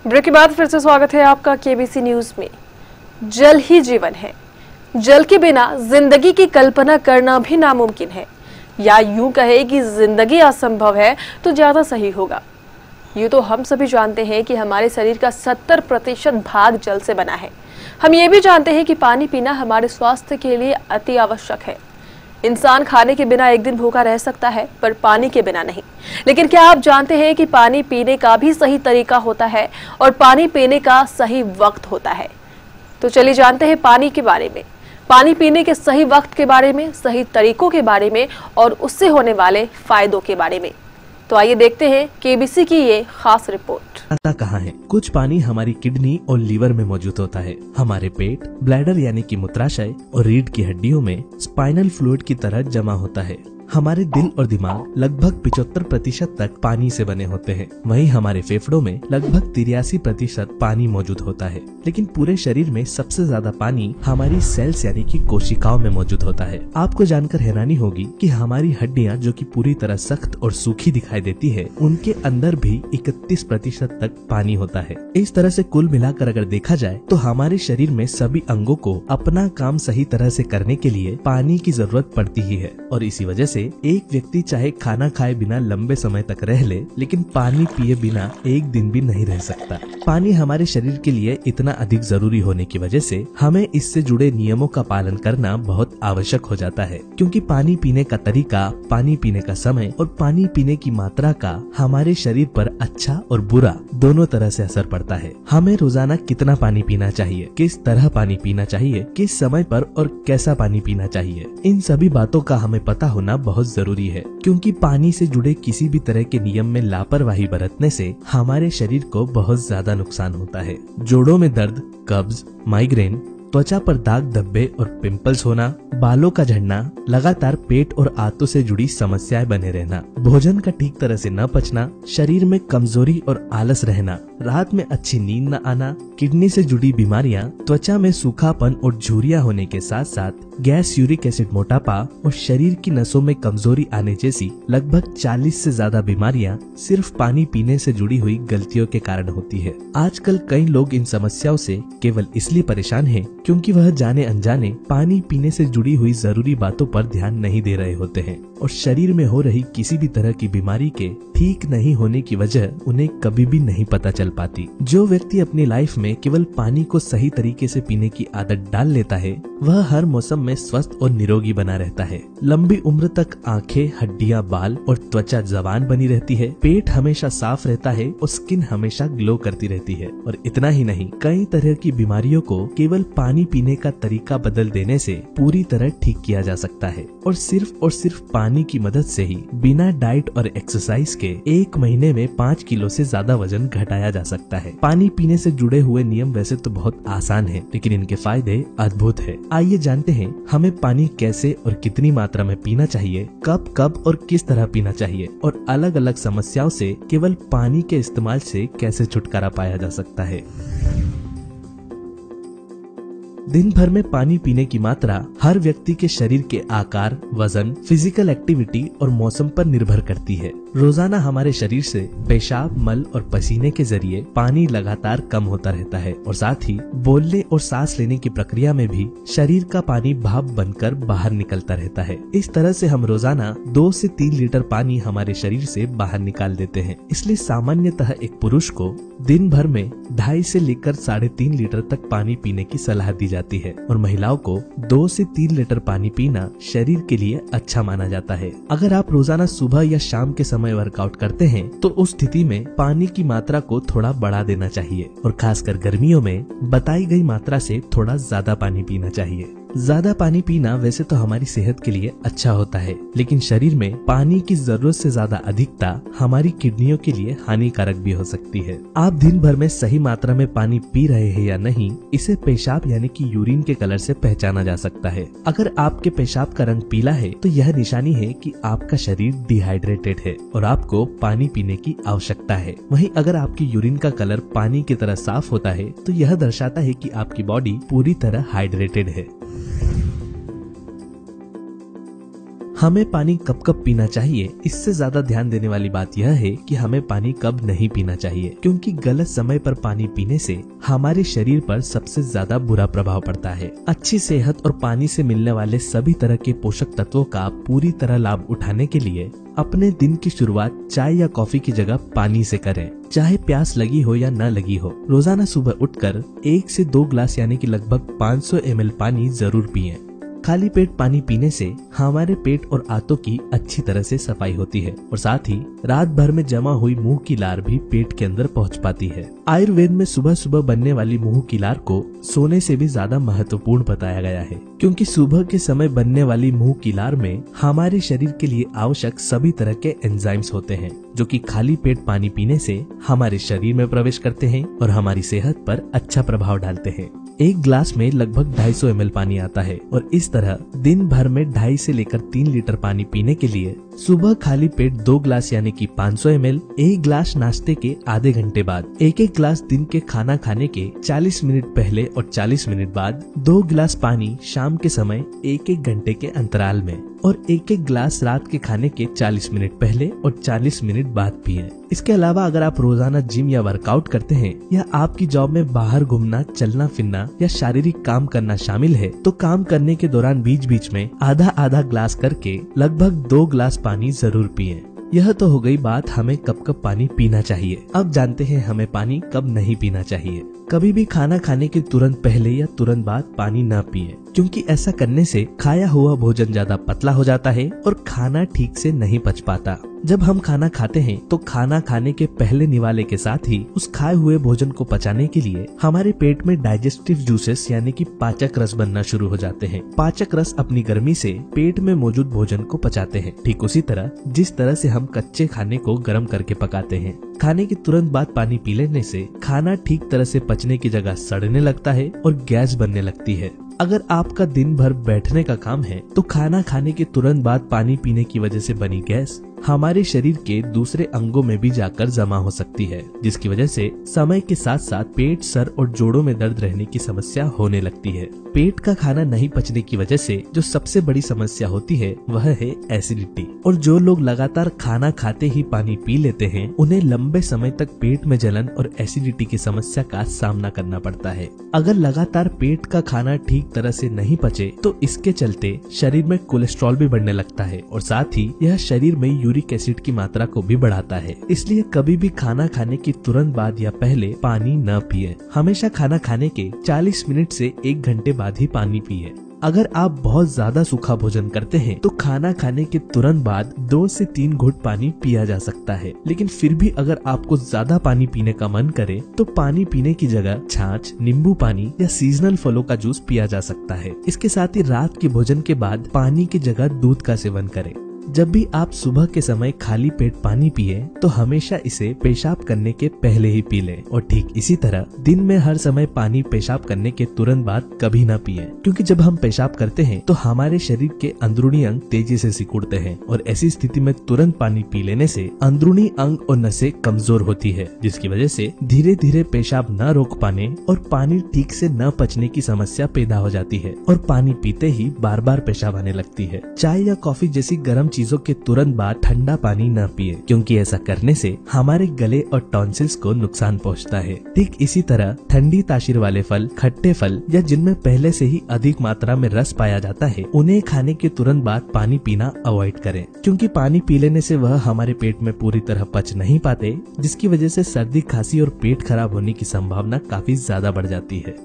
Break के बाद फिर से स्वागत है आपका केबीसी न्यूज में। जल ही जीवन है। जल के बिना जिंदगी की कल्पना करना भी नामुमकिन है, या यूं कहे कि जिंदगी असंभव है तो ज्यादा सही होगा। यूं तो हम सभी जानते हैं कि हमारे शरीर का 70% भाग जल से बना है। हम ये भी जानते हैं कि पानी पीना हमारे स्वास्थ्य के लिए अति आवश्यक है। इंसान खाने के बिना एक दिन भूखा रह सकता है, पर पानी के बिना नहीं। लेकिन क्या आप जानते हैं कि पानी पीने का भी सही तरीका होता है और पानी पीने का सही वक्त होता है? तो चलिए जानते हैं पानी के बारे में, पानी पीने के सही वक्त के बारे में, सही तरीकों के बारे में और उससे होने वाले फायदों के बारे में। तो आइए देखते हैं केबीसी की ये खास रिपोर्ट। कहाँ है? कुछ पानी हमारी किडनी और लीवर में मौजूद होता है। हमारे पेट, ब्लैडर यानी कि मूत्राशय और रीढ़ की हड्डियों में स्पाइनल फ्लूइड की तरह जमा होता है। हमारे दिल और दिमाग लगभग 75% तक पानी से बने होते हैं। वहीं हमारे फेफड़ों में लगभग 83% पानी मौजूद होता है। लेकिन पूरे शरीर में सबसे ज्यादा पानी हमारी सेल्स यानी कि कोशिकाओं में मौजूद होता है। आपको जानकर हैरानी होगी कि हमारी हड्डियां जो कि पूरी तरह सख्त और सूखी दिखाई देती है, उनके अंदर भी 31% तक पानी होता है। इस तरह से कुल मिलाकर अगर देखा जाए तो हमारे शरीर में सभी अंगों को अपना काम सही तरह से करने के लिए पानी की जरूरत पड़ती ही है। और इसी वजह से एक व्यक्ति चाहे खाना खाए बिना लंबे समय तक रह ले, लेकिन पानी पिए बिना एक दिन भी नहीं रह सकता। पानी हमारे शरीर के लिए इतना अधिक जरूरी होने की वजह से हमें इससे जुड़े नियमों का पालन करना बहुत आवश्यक हो जाता है, क्योंकि पानी पीने का तरीका, पानी पीने का समय और पानी पीने की मात्रा का हमारे शरीर पर अच्छा और बुरा दोनों तरह से असर पड़ता है। हमें रोजाना कितना पानी पीना चाहिए, किस तरह पानी पीना चाहिए, किस समय पर और कैसा पानी पीना चाहिए, इन सभी बातों का हमें पता होना बहुत जरूरी है, क्योंकि पानी से जुड़े किसी भी तरह के नियम में लापरवाही बरतने से हमारे शरीर को बहुत ज्यादा नुकसान होता है। जोड़ों में दर्द, कब्ज, माइग्रेन, त्वचा पर दाग धब्बे और पिंपल्स होना, बालों का झड़ना, लगातार पेट और आंतों से जुड़ी समस्याएं बने रहना, भोजन का ठीक तरह से न पचना, शरीर में कमजोरी और आलस रहना, रात में अच्छी नींद न आना, किडनी से जुड़ी बीमारियां, त्वचा में सूखापन और झुर्रियां होने के साथ साथ गैस, यूरिक एसिड, मोटापा और शरीर की नसों में कमजोरी आने जैसी लगभग 40 से ज्यादा बीमारियां सिर्फ पानी पीने से जुड़ी हुई गलतियों के कारण होती है। आजकल कई लोग इन समस्याओं से केवल इसलिए परेशान हैं क्योंकि वह जाने अनजाने पानी पीने से जुड़ी हुई जरूरी बातों पर ध्यान नहीं दे रहे होते हैं और शरीर में हो रही किसी भी तरह की बीमारी के ठीक नहीं होने की वजह उन्हें कभी भी नहीं पता चल पाती। जो व्यक्ति अपनी लाइफ में केवल पानी को सही तरीके से पीने की आदत डाल लेता है, वह हर मौसम में स्वस्थ और निरोगी बना रहता है। लंबी उम्र तक आंखें, हड्डियां, बाल और त्वचा जवान बनी रहती है, पेट हमेशा साफ रहता है और स्किन हमेशा ग्लो करती रहती है। और इतना ही नहीं, कई तरह की बीमारियों को केवल पानी पीने का तरीका बदल देने से पूरी तरह ठीक किया जा सकता है। और सिर्फ पानी की मदद से ही बिना डाइट और एक्सरसाइज के 1 महीने में 5 किलो से ज्यादा वजन घटाया जा सकता है। पानी पीने से जुड़े हुए नियम वैसे तो बहुत आसान है, लेकिन इनके फायदे अद्भुत है। आइए जानते हैं हमें पानी कैसे और कितनी मात्रा में पीना चाहिए, कब और किस तरह पीना चाहिए और अलग अलग समस्याओं से केवल पानी के इस्तेमाल से कैसे छुटकारा पाया जा सकता है। दिन भर में पानी पीने की मात्रा हर व्यक्ति के शरीर के आकार, वजन, फिजिकल एक्टिविटी और मौसम पर निर्भर करती है। रोजाना हमारे शरीर से पेशाब, मल और पसीने के जरिए पानी लगातार कम होता रहता है और साथ ही बोलने और सांस लेने की प्रक्रिया में भी शरीर का पानी भाप बनकर बाहर निकलता रहता है। इस तरह से हम रोजाना 2 से 3 लीटर पानी हमारे शरीर से बाहर निकाल देते हैं। इसलिए सामान्यतः एक पुरुष को दिन भर में 2.5 से लेकर 3.5 लीटर तक पानी पीने की सलाह दी जाती है और महिलाओं को 2 से 3 लीटर पानी पीना शरीर के लिए अच्छा माना जाता है। अगर आप रोजाना सुबह या शाम के समय वर्कआउट करते हैं तो उस स्थिति में पानी की मात्रा को थोड़ा बढ़ा देना चाहिए और खासकर गर्मियों में बताई गई मात्रा से थोड़ा ज्यादा पानी पीना चाहिए। ज्यादा पानी पीना वैसे तो हमारी सेहत के लिए अच्छा होता है, लेकिन शरीर में पानी की जरूरत से ज्यादा अधिकता हमारी किडनियों के लिए हानिकारक भी हो सकती है। आप दिन भर में सही मात्रा में पानी पी रहे हैं या नहीं, इसे पेशाब यानी कि यूरिन के कलर से पहचाना जा सकता है। अगर आपके पेशाब का रंग पीला है तो यह निशानी है कि आपका शरीर डिहाइड्रेटेड है और आपको पानी पीने की आवश्यकता है। वहीं अगर आपकी यूरिन का कलर पानी की तरह साफ होता है तो यह दर्शाता है कि आपकी बॉडी पूरी तरह हाइड्रेटेड है। हमें पानी कब कब पीना चाहिए, इससे ज्यादा ध्यान देने वाली बात यह है कि हमें पानी कब नहीं पीना चाहिए, क्योंकि गलत समय पर पानी पीने से हमारे शरीर पर सबसे ज्यादा बुरा प्रभाव पड़ता है। अच्छी सेहत और पानी से मिलने वाले सभी तरह के पोषक तत्वों का पूरी तरह लाभ उठाने के लिए अपने दिन की शुरुआत चाय या कॉफी की जगह पानी से करें। चाहे प्यास लगी हो या न लगी हो, रोजाना सुबह उठकर 1 से 2 ग्लास यानी कि लगभग 500 ml पानी जरूर पिएं। खाली पेट पानी पीने से हमारे पेट और आंतों की अच्छी तरह से सफाई होती है और साथ ही रात भर में जमा हुई मुंह की लार भी पेट के अंदर पहुंच पाती है। आयुर्वेद में सुबह सुबह बनने वाली मुंह की लार को सोने से भी ज्यादा महत्वपूर्ण बताया गया है, क्योंकि सुबह के समय बनने वाली मुंह की लार में हमारे शरीर के लिए आवश्यक सभी तरह के एंजाइम्स होते हैं, जो कि खाली पेट पानी पीने से हमारे शरीर में प्रवेश करते हैं और हमारी सेहत पर अच्छा प्रभाव डालते हैं। 1 ग्लास में लगभग 250 ml पानी आता है और इस तरह दिन भर में 2.5 से लेकर 3 लीटर पानी पीने के लिए सुबह खाली पेट 2 ग्लास यानी कि 500 ml, 1 ग्लास नाश्ते के आधे घंटे बाद, 1 ग्लास दिन के खाना खाने के 40 मिनट पहले और 40 मिनट बाद, 2 गिलास पानी शाम के समय 1 घंटे के अंतराल में और 1 गिलास रात के खाने के 40 मिनट पहले और 40 मिनट बाद पिएं। इसके अलावा अगर आप रोजाना जिम या वर्कआउट करते हैं या आपकी जॉब में बाहर घूमना, चलना फिरना या शारीरिक काम करना शामिल है, तो काम करने के दौरान बीच बीच में आधा ग्लास करके लगभग 2 ग्लास पानी जरूर पिएं। यह तो हो गई बात हमें कब कब पानी पीना चाहिए। अब जानते हैं हमें पानी कब नहीं पीना चाहिए। कभी भी खाना खाने के तुरंत पहले या तुरंत बाद पानी न पिए, क्योंकि ऐसा करने से खाया हुआ भोजन ज्यादा पतला हो जाता है और खाना ठीक से नहीं पच पाता। जब हम खाना खाते हैं तो खाना खाने के पहले निवाले के साथ ही उस खाए हुए भोजन को पचाने के लिए हमारे पेट में डाइजेस्टिव जूसेस यानी कि पाचक रस बनना शुरू हो जाते हैं। पाचक रस अपनी गर्मी से पेट में मौजूद भोजन को पचाते हैं, ठीक उसी तरह जिस तरह से हम कच्चे खाने को गर्म करके पकाते हैं। खाने के तुरंत बाद पानी पी लेने से खाना ठीक तरह से पचने की जगह सड़ने लगता है और गैस बनने लगती है। अगर आपका दिन भर बैठने का काम है तो खाना खाने के तुरंत बाद पानी पीने की वजह से बनी गैस हमारे शरीर के दूसरे अंगों में भी जाकर जमा हो सकती है, जिसकी वजह से समय के साथ साथ पेट, सर और जोड़ों में दर्द रहने की समस्या होने लगती है। पेट का खाना नहीं पचने की वजह से जो सबसे बड़ी समस्या होती है वह है एसिडिटी। और जो लोग लगातार खाना खाते ही पानी पी लेते हैं, उन्हें लंबे समय तक पेट में जलन और एसिडिटी की समस्या का सामना करना पड़ता है। अगर लगातार पेट का खाना ठीक तरह से नहीं पचे तो इसके चलते शरीर में कोलेस्ट्रॉल भी बढ़ने लगता है और साथ ही यह शरीर में यूरिक एसिड की मात्रा को भी बढ़ाता है। इसलिए कभी भी खाना खाने के तुरंत बाद या पहले पानी न पिए। हमेशा खाना खाने के 40 मिनट से 1 घंटे बाद ही पानी पिए। अगर आप बहुत ज्यादा सूखा भोजन करते हैं तो खाना खाने के तुरंत बाद 2 से 3 घूंट पानी पिया जा सकता है, लेकिन फिर भी अगर आपको ज्यादा पानी पीने का मन करे तो पानी पीने की जगह छाछ, नींबू पानी या सीजनल फलों का जूस पिया जा सकता है। इसके साथ ही रात के भोजन के बाद पानी की जगह दूध का सेवन करें। जब भी आप सुबह के समय खाली पेट पानी पिए तो हमेशा इसे पेशाब करने के पहले ही पी लें और ठीक इसी तरह दिन में हर समय पानी पेशाब करने के तुरंत बाद कभी ना पिए, क्योंकि जब हम पेशाब करते हैं तो हमारे शरीर के अंदरूनी अंग तेजी से सिकुड़ते हैं और ऐसी स्थिति में तुरंत पानी पी लेने से अंदरूनी अंग और नसें कमजोर होती है, जिसकी वजह से धीरे धीरे पेशाब न रोक पाने और पानी ठीक से न पचने की समस्या पैदा हो जाती है और पानी पीते ही बार बार पेशाब आने लगती है। चाय या कॉफी जैसी गर्म चीजों के तुरंत बाद ठंडा पानी न पिए, क्योंकि ऐसा करने से हमारे गले और टॉन्सिल्स को नुकसान पहुंचता है। ठीक इसी तरह ठंडी तासीर वाले फल, खट्टे फल या जिनमें पहले से ही अधिक मात्रा में रस पाया जाता है, उन्हें खाने के तुरंत बाद पानी पीना अवॉइड करें, क्योंकि पानी पी लेने से वह हमारे पेट में पूरी तरह पच नहीं पाते, जिसकी वजह से सर्दी, खांसी और पेट खराब होने की संभावना काफी ज्यादा बढ़ जाती है।